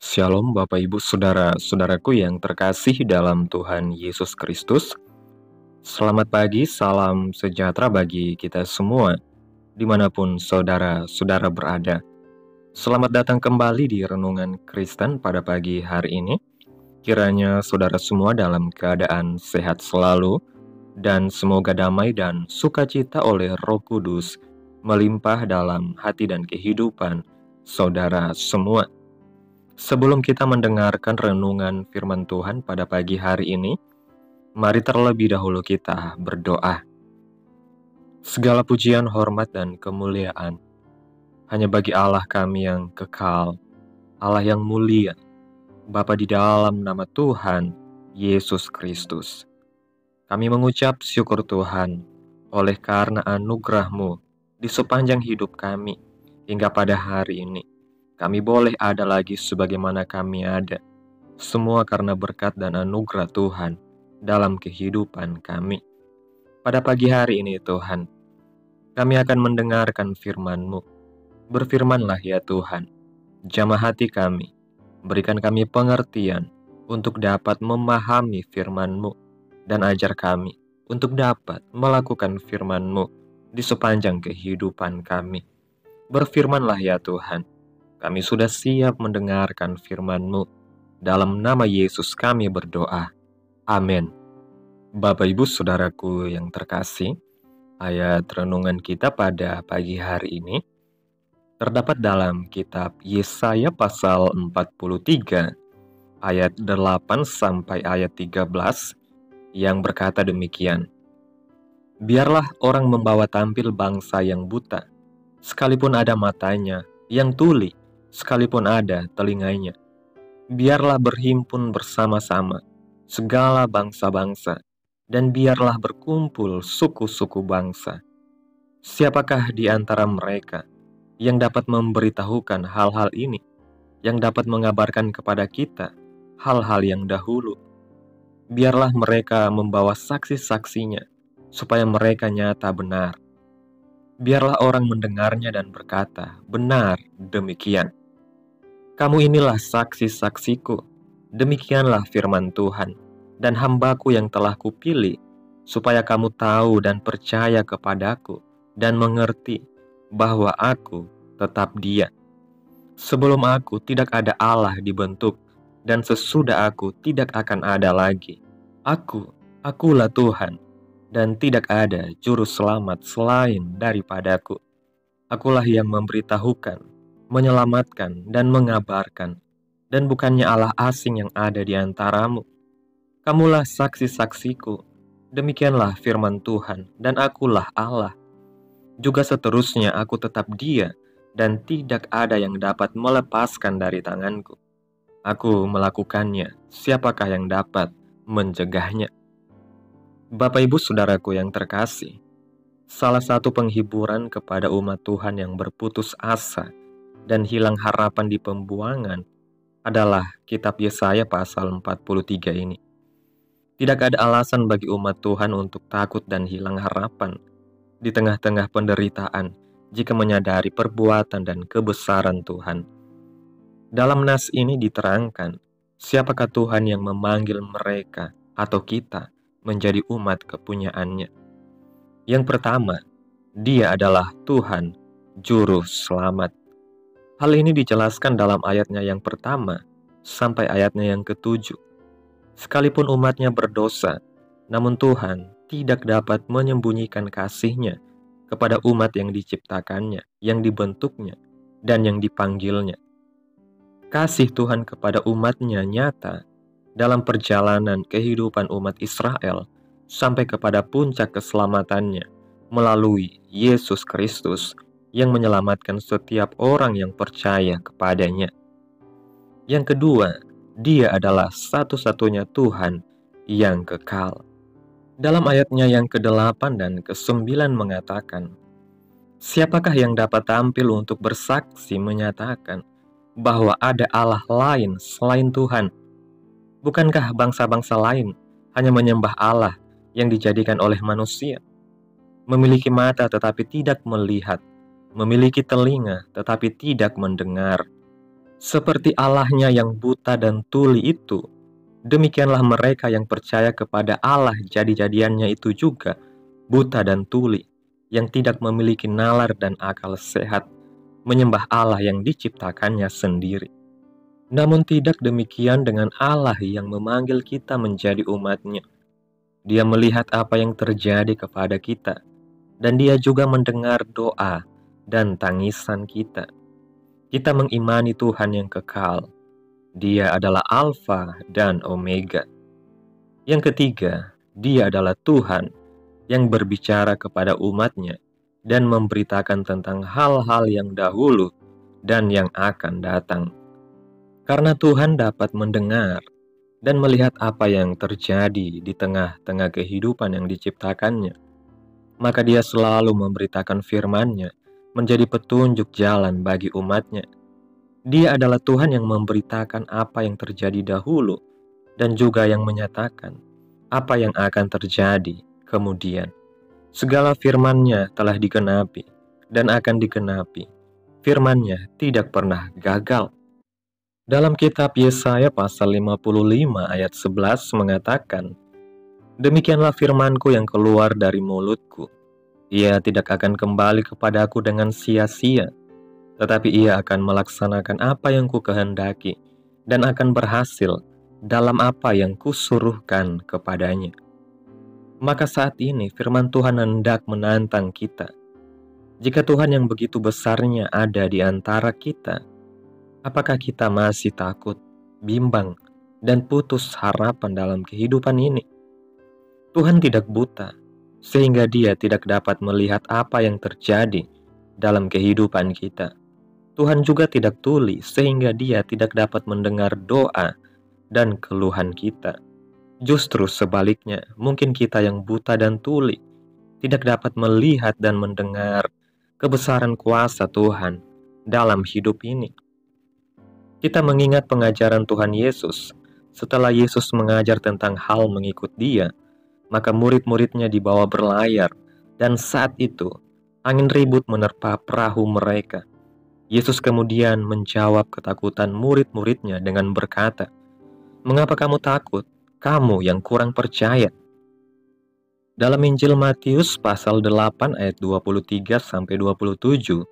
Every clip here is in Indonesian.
Shalom Bapak Ibu Saudara-saudaraku yang terkasih dalam Tuhan Yesus Kristus. Selamat pagi, salam sejahtera bagi kita semua, dimanapun saudara-saudara berada. Selamat datang kembali di Renungan Kristen pada pagi hari ini. Kiranya saudara semua dalam keadaan sehat selalu, dan semoga damai dan sukacita oleh Roh Kudus melimpah dalam hati dan kehidupan saudara semua. Sebelum kita mendengarkan renungan firman Tuhan pada pagi hari ini, mari terlebih dahulu kita berdoa. Segala pujian, hormat, dan kemuliaan hanya bagi Allah kami yang kekal, Allah yang mulia, Bapa di dalam nama Tuhan Yesus Kristus. Kami mengucap syukur Tuhan oleh karena anugerah-Mu di sepanjang hidup kami hingga pada hari ini. Kami boleh ada lagi sebagaimana kami ada. Semua karena berkat dan anugerah Tuhan dalam kehidupan kami. Pada pagi hari ini Tuhan, kami akan mendengarkan firman-Mu. Berfirmanlah ya Tuhan, jamah hati kami, berikan kami pengertian untuk dapat memahami firman-Mu, dan ajar kami untuk dapat melakukan firman-Mu di sepanjang kehidupan kami. Berfirmanlah ya Tuhan, kami sudah siap mendengarkan firman-Mu. Dalam nama Yesus kami berdoa. Amin. Bapak Ibu Saudaraku yang terkasih, ayat renungan kita pada pagi hari ini terdapat dalam kitab Yesaya pasal 43 ayat 8 sampai ayat 13 yang berkata demikian. Biarlah orang membawa tampil bangsa yang buta, sekalipun ada matanya, yang tuli, sekalipun ada telinganya. Biarlah berhimpun bersama-sama segala bangsa-bangsa, dan biarlah berkumpul suku-suku bangsa. Siapakah di antara mereka yang dapat memberitahukan hal-hal ini, yang dapat mengabarkan kepada kita hal-hal yang dahulu? Biarlah mereka membawa saksi-saksinya, supaya mereka nyata benar. Biarlah orang mendengarnya dan berkata, benar demikian. Kamu inilah saksi-saksiku, demikianlah firman Tuhan, dan hambaku yang telah kupilih, supaya kamu tahu dan percaya kepadaku, dan mengerti bahwa aku tetap Dia. Sebelum aku tidak ada Allah dibentuk, dan sesudah aku tidak akan ada lagi. Akulah Tuhan, dan tidak ada juru selamat selain daripadaku. Akulah yang memberitahukan, menyelamatkan, dan mengabarkan, dan bukannya Allah asing yang ada di antaramu. Kamulah saksi-saksiku, demikianlah firman Tuhan, dan akulah Allah. Juga seterusnya aku tetap Dia, dan tidak ada yang dapat melepaskan dari tanganku. Aku melakukannya, siapakah yang dapat mencegahnya? Bapak Ibu Saudaraku yang terkasih, salah satu penghiburan kepada umat Tuhan yang berputus asa dan hilang harapan di pembuangan adalah kitab Yesaya pasal 43 ini. Tidak ada alasan bagi umat Tuhan untuk takut dan hilang harapan di tengah-tengah penderitaan jika menyadari perbuatan dan kebesaran Tuhan. Dalam nas ini diterangkan, siapakah Tuhan yang memanggil mereka atau kita menjadi umat kepunyaannya. Yang pertama, Dia adalah Tuhan, Juru Selamat. Hal ini dijelaskan dalam ayatnya yang pertama sampai ayatnya yang ke-7. Sekalipun umatnya berdosa, namun Tuhan tidak dapat menyembunyikan kasih-Nya kepada umat yang diciptakannya, yang dibentuknya, dan yang dipanggilnya. Kasih Tuhan kepada umat-Nya nyata dalam perjalanan kehidupan umat Israel sampai kepada puncak keselamatannya melalui Yesus Kristus yang menyelamatkan setiap orang yang percaya kepadanya. Yang kedua, Dia adalah satu-satunya Tuhan yang kekal. Dalam ayatnya yang ke-8 dan ke-9 mengatakan, siapakah yang dapat tampil untuk bersaksi menyatakan bahwa ada Allah lain selain Tuhan? Bukankah bangsa-bangsa lain hanya menyembah Allah yang dijadikan oleh manusia? Memiliki mata tetapi tidak melihat, memiliki telinga tetapi tidak mendengar. Seperti Allahnya yang buta dan tuli itu, demikianlah mereka yang percaya kepada Allah jadi-jadiannya itu juga buta dan tuli, yang tidak memiliki nalar dan akal sehat, menyembah Allah yang diciptakannya sendiri. Namun tidak demikian dengan Allah yang memanggil kita menjadi umat-Nya. Dia melihat apa yang terjadi kepada kita, dan Dia juga mendengar doa dan tangisan kita. Kita mengimani Tuhan yang kekal. Dia adalah Alfa dan Omega. Yang ketiga, Dia adalah Tuhan yang berbicara kepada umat-Nya dan memberitakan tentang hal-hal yang dahulu dan yang akan datang. Karena Tuhan dapat mendengar dan melihat apa yang terjadi di tengah-tengah kehidupan yang diciptakannya, maka Dia selalu memberitakan firman-Nya menjadi petunjuk jalan bagi umat-Nya. Dia adalah Tuhan yang memberitakan apa yang terjadi dahulu dan juga yang menyatakan apa yang akan terjadi kemudian. Segala firman-Nya telah digenapi dan akan digenapi. Firman-Nya tidak pernah gagal. Dalam kitab Yesaya pasal 55 ayat 11 mengatakan, "Demikianlah firman-Ku yang keluar dari mulutku. Ia tidak akan kembali kepadaku dengan sia-sia, tetapi ia akan melaksanakan apa yang Kukehendaki dan akan berhasil dalam apa yang Kusuruhkan kepadanya." Maka saat ini firman Tuhan hendak menantang kita. Jika Tuhan yang begitu besarnya ada di antara kita, apakah kita masih takut, bimbang, dan putus harapan dalam kehidupan ini? Tuhan tidak buta, sehingga Dia tidak dapat melihat apa yang terjadi dalam kehidupan kita. Tuhan juga tidak tuli, sehingga Dia tidak dapat mendengar doa dan keluhan kita. Justru sebaliknya, mungkin kita yang buta dan tuli tidak dapat melihat dan mendengar kebesaran kuasa Tuhan dalam hidup ini. Kita mengingat pengajaran Tuhan Yesus. Setelah Yesus mengajar tentang hal mengikut Dia, maka murid-muridnya dibawa berlayar, dan saat itu angin ribut menerpa perahu mereka. Yesus kemudian menjawab ketakutan murid-muridnya dengan berkata, "Mengapa kamu takut, kamu yang kurang percaya?" Dalam Injil Matius pasal 8 ayat 23-27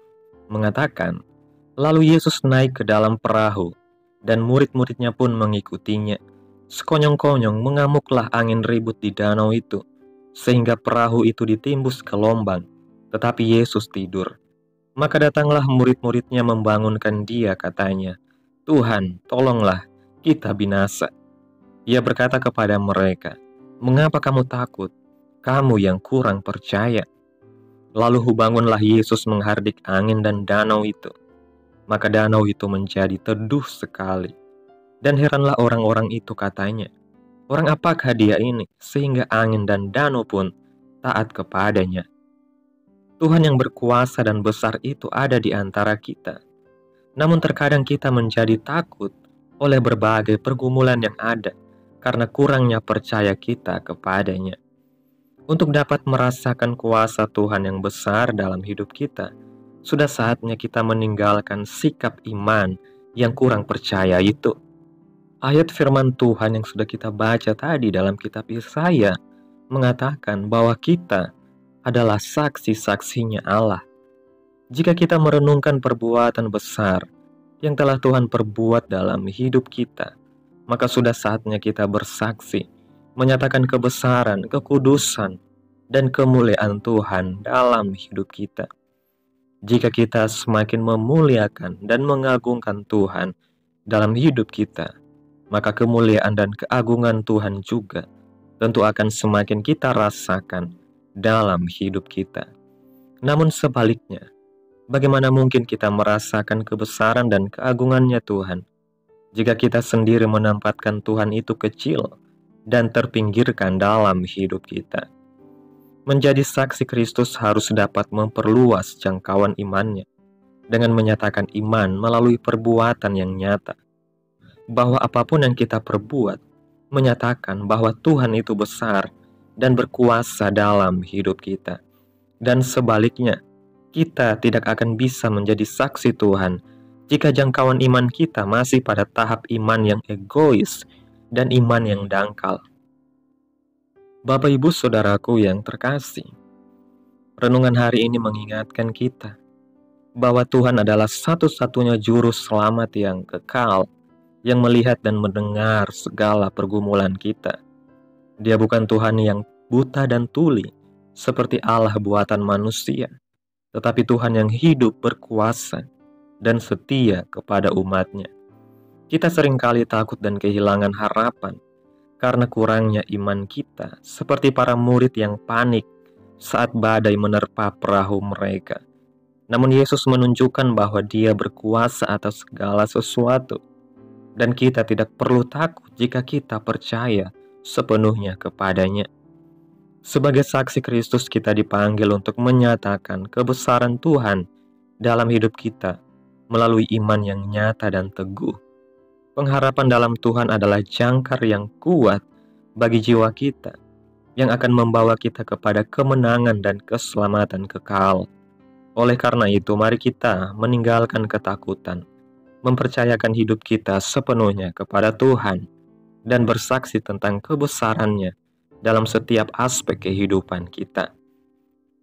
mengatakan, "Lalu Yesus naik ke dalam perahu, dan murid-muridnya pun mengikutinya. Sekonyong-konyong mengamuklah angin ribut di danau itu, sehingga perahu itu ditimbus ke lombang, tetapi Yesus tidur. Maka datanglah murid-muridnya membangunkan Dia, katanya, 'Tuhan, tolonglah, kita binasa.' Ia berkata kepada mereka, 'Mengapa kamu takut, kamu yang kurang percaya?' Lalu bangunlah Yesus menghardik angin dan danau itu. Maka danau itu menjadi teduh sekali. Dan heranlah orang-orang itu, katanya, 'Orang apakah Dia ini, sehingga angin dan danau pun taat kepadanya?' Tuhan yang berkuasa dan besar itu ada di antara kita. Namun terkadang kita menjadi takut oleh berbagai pergumulan yang ada karena kurangnya percaya kita kepadanya. Untuk dapat merasakan kuasa Tuhan yang besar dalam hidup kita, sudah saatnya kita meninggalkan sikap iman yang kurang percaya itu. Ayat firman Tuhan yang sudah kita baca tadi dalam kitab Yesaya mengatakan bahwa kita adalah saksi-saksinya Allah. Jika kita merenungkan perbuatan besar yang telah Tuhan perbuat dalam hidup kita, maka sudah saatnya kita bersaksi, menyatakan kebesaran, kekudusan, dan kemuliaan Tuhan dalam hidup kita. Jika kita semakin memuliakan dan mengagungkan Tuhan dalam hidup kita, maka kemuliaan dan keagungan Tuhan juga tentu akan semakin kita rasakan dalam hidup kita. Namun sebaliknya, bagaimana mungkin kita merasakan kebesaran dan keagungannya Tuhan jika kita sendiri menempatkan Tuhan itu kecil dan terpinggirkan dalam hidup kita? Menjadi saksi Kristus harus dapat memperluas jangkauan imannya dengan menyatakan iman melalui perbuatan yang nyata. Bahwa apapun yang kita perbuat, menyatakan bahwa Tuhan itu besar dan berkuasa dalam hidup kita. Dan sebaliknya, kita tidak akan bisa menjadi saksi Tuhan jika jangkauan iman kita masih pada tahap iman yang egois dan iman yang dangkal. Bapak Ibu Saudaraku yang terkasih, renungan hari ini mengingatkan kita bahwa Tuhan adalah satu-satunya juru selamat yang kekal, yang melihat dan mendengar segala pergumulan kita. Dia bukan Tuhan yang buta dan tuli, seperti Allah buatan manusia, tetapi Tuhan yang hidup, berkuasa, dan setia kepada umatnya. Kita seringkali takut dan kehilangan harapan karena kurangnya iman kita, seperti para murid yang panik saat badai menerpa perahu mereka. Namun Yesus menunjukkan bahwa Dia berkuasa atas segala sesuatu, dan kita tidak perlu takut jika kita percaya sepenuhnya kepadanya. Sebagai saksi Kristus, kita dipanggil untuk menyatakan kebesaran Tuhan dalam hidup kita melalui iman yang nyata dan teguh. Pengharapan dalam Tuhan adalah jangkar yang kuat bagi jiwa kita, yang akan membawa kita kepada kemenangan dan keselamatan kekal. Oleh karena itu, mari kita meninggalkan ketakutan, mempercayakan hidup kita sepenuhnya kepada Tuhan, dan bersaksi tentang kebesarannya dalam setiap aspek kehidupan kita.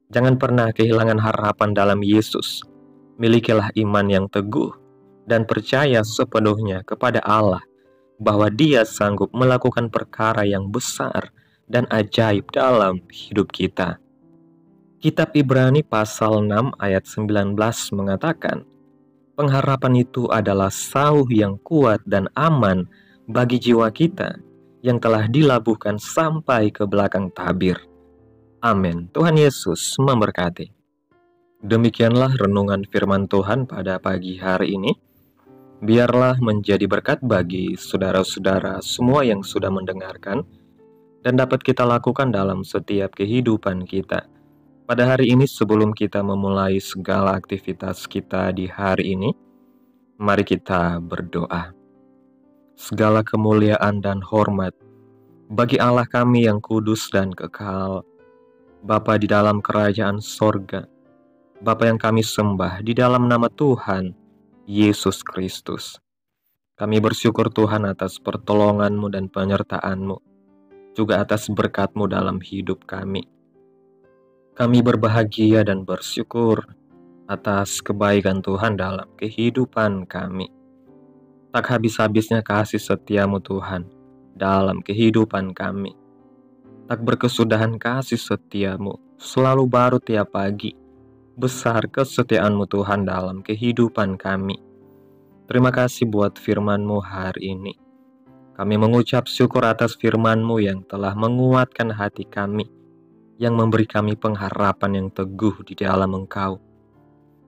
Jangan pernah kehilangan harapan dalam Yesus. Milikilah iman yang teguh dan percaya sepenuhnya kepada Allah bahwa Dia sanggup melakukan perkara yang besar dan ajaib dalam hidup kita. Kitab Ibrani pasal 6 ayat 19 mengatakan, pengharapan itu adalah sauh yang kuat dan aman bagi jiwa kita yang telah dilabuhkan sampai ke belakang tabir. Amin. Tuhan Yesus memberkati. Demikianlah renungan firman Tuhan pada pagi hari ini. Biarlah menjadi berkat bagi saudara-saudara semua yang sudah mendengarkan dan dapat kita lakukan dalam setiap kehidupan kita. Pada hari ini, sebelum kita memulai segala aktivitas kita di hari ini, mari kita berdoa. Segala kemuliaan dan hormat bagi Allah kami yang kudus dan kekal, Bapa di dalam kerajaan sorga, Bapa yang kami sembah di dalam nama Tuhan Yesus Kristus. Kami bersyukur Tuhan atas pertolongan-Mu dan penyertaan-Mu, juga atas berkat-Mu dalam hidup kami. Kami berbahagia dan bersyukur atas kebaikan Tuhan dalam kehidupan kami. Tak habis-habisnya kasih setia-Mu Tuhan dalam kehidupan kami. Tak berkesudahan kasih setia-Mu selalu baru tiap pagi. Besar kesetiaan-Mu Tuhan dalam kehidupan kami. Terima kasih buat firman-Mu hari ini. Kami mengucap syukur atas firman-Mu yang telah menguatkan hati kami, yang memberi kami pengharapan yang teguh di dalam Engkau.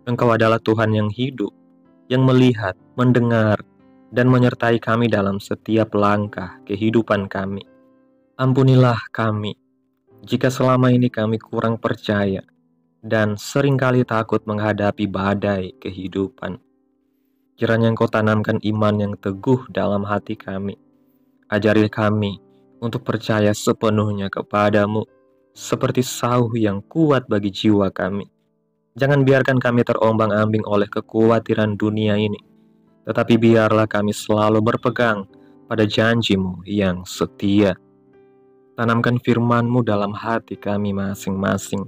Engkau adalah Tuhan yang hidup, yang melihat, mendengar, dan menyertai kami dalam setiap langkah kehidupan kami. Ampunilah kami, jika selama ini kami kurang percaya, dan seringkali takut menghadapi badai kehidupan. Kiranya Engkau tanamkan iman yang teguh dalam hati kami. Ajari kami untuk percaya sepenuhnya kepada-Mu, seperti sauh yang kuat bagi jiwa kami. Jangan biarkan kami terombang-ambing oleh kekhawatiran dunia ini, tetapi biarlah kami selalu berpegang pada janji-Mu yang setia. Tanamkan firman-Mu dalam hati kami masing-masing,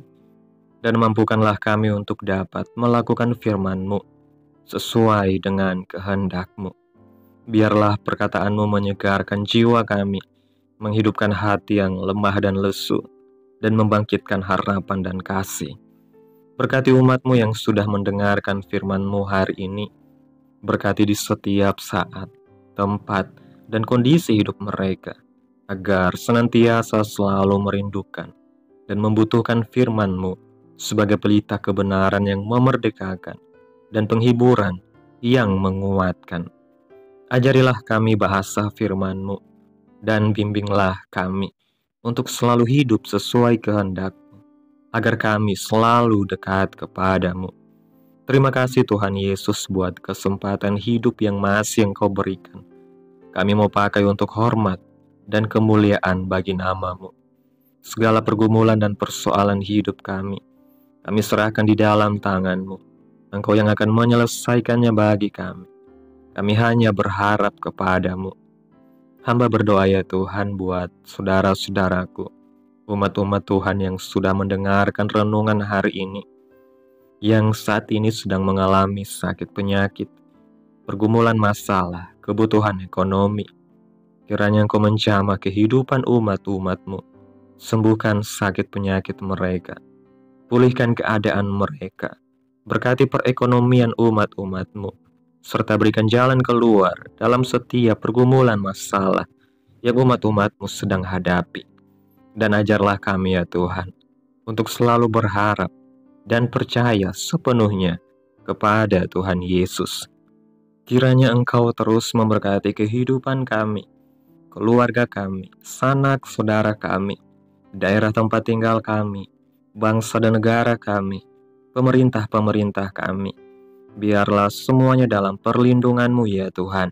dan mampukanlah kami untuk dapat melakukan firman-Mu sesuai dengan kehendak-Mu. Biarlah perkataan-Mu menyegarkan jiwa kami, menghidupkan hati yang lemah dan lesu, dan membangkitkan harapan dan kasih. Berkati umat-Mu yang sudah mendengarkan firman-Mu hari ini. Berkati di setiap saat, tempat, dan kondisi hidup mereka, agar senantiasa selalu merindukan dan membutuhkan firman-Mu sebagai pelita kebenaran yang memerdekakan dan penghiburan yang menguatkan. Ajarilah kami bahasa firman-Mu, dan bimbinglah kami untuk selalu hidup sesuai kehendak-Mu, agar kami selalu dekat kepada-Mu. Terima kasih Tuhan Yesus buat kesempatan hidup yang masih Engkau berikan. Kami mau pakai untuk hormat dan kemuliaan bagi nama-Mu. Segala pergumulan dan persoalan hidup kami serahkan di dalam tangan-Mu. Engkau yang akan menyelesaikannya bagi kami. Kami hanya berharap kepadamu. Hamba berdoa ya Tuhan buat saudara-saudaraku, umat-umat Tuhan yang sudah mendengarkan renungan hari ini, yang saat ini sedang mengalami sakit penyakit, pergumulan masalah, kebutuhan ekonomi. Kiranya Engkau menjamah kehidupan umat-umat-Mu, sembuhkan sakit penyakit mereka, pulihkan keadaan mereka, berkati perekonomian umat-umat-Mu, serta berikan jalan keluar dalam setiap pergumulan masalah yang umat-umat-Mu sedang hadapi. Dan ajarlah kami ya Tuhan, untuk selalu berharap dan percaya sepenuhnya kepada Tuhan Yesus. Kiranya Engkau terus memberkati kehidupan kami, keluarga kami, sanak saudara kami, daerah tempat tinggal kami, bangsa dan negara kami, pemerintah-pemerintah kami. Biarlah semuanya dalam perlindungan-Mu ya Tuhan,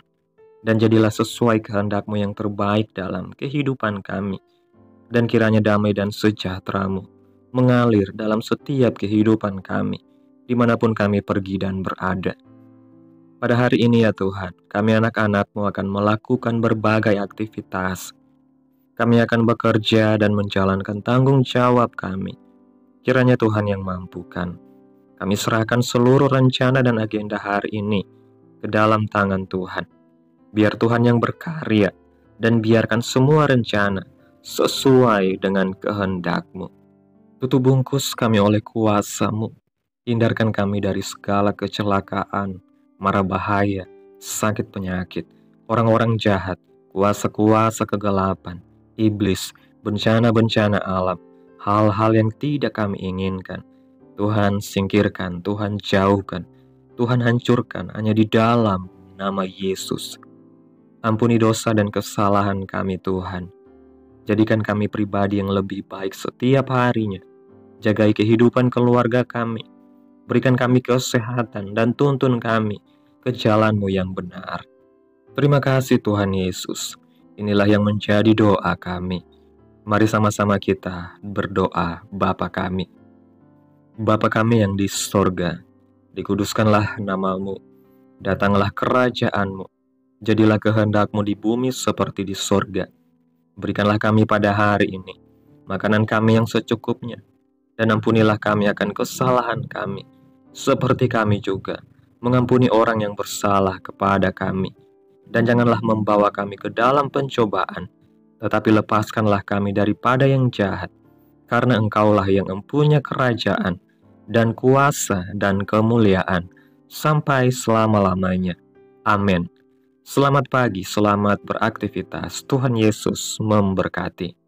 dan jadilah sesuai kehendak-Mu yang terbaik dalam kehidupan kami. Dan kiranya damai dan sejahtera-Mu mengalir dalam setiap kehidupan kami, dimanapun kami pergi dan berada. Pada hari ini ya Tuhan, kami anak-anak-Mu akan melakukan berbagai aktivitas. Kami akan bekerja dan menjalankan tanggung jawab kami. Kiranya Tuhan yang mampukan. Kami serahkan seluruh rencana dan agenda hari ini ke dalam tangan Tuhan. Biar Tuhan yang berkarya dan biarkan semua rencana sesuai dengan kehendak-Mu. Tutup bungkus kami oleh kuasa-Mu. Hindarkan kami dari segala kecelakaan, mara bahaya, sakit penyakit, orang-orang jahat, kuasa-kuasa kegelapan, iblis, bencana-bencana alam, hal-hal yang tidak kami inginkan. Tuhan singkirkan, Tuhan jauhkan, Tuhan hancurkan hanya di dalam nama Yesus. Ampuni dosa dan kesalahan kami Tuhan. Jadikan kami pribadi yang lebih baik setiap harinya. Jagai kehidupan keluarga kami. Berikan kami kesehatan dan tuntun kami ke jalan-Mu yang benar. Terima kasih Tuhan Yesus. Inilah yang menjadi doa kami. Mari sama-sama kita berdoa. Bapa kami. Bapa kami yang di sorga, dikuduskanlah nama-Mu, datanglah kerajaan-Mu, jadilah kehendak-Mu di bumi seperti di sorga. Berikanlah kami pada hari ini makanan kami yang secukupnya, dan ampunilah kami akan kesalahan kami, seperti kami juga mengampuni orang yang bersalah kepada kami. Dan janganlah membawa kami ke dalam pencobaan, tetapi lepaskanlah kami daripada yang jahat, karena Engkaulah yang mempunyai kerajaan dan kuasa dan kemuliaan sampai selama-lamanya. Amin. Selamat pagi, selamat beraktivitas. Tuhan Yesus memberkati.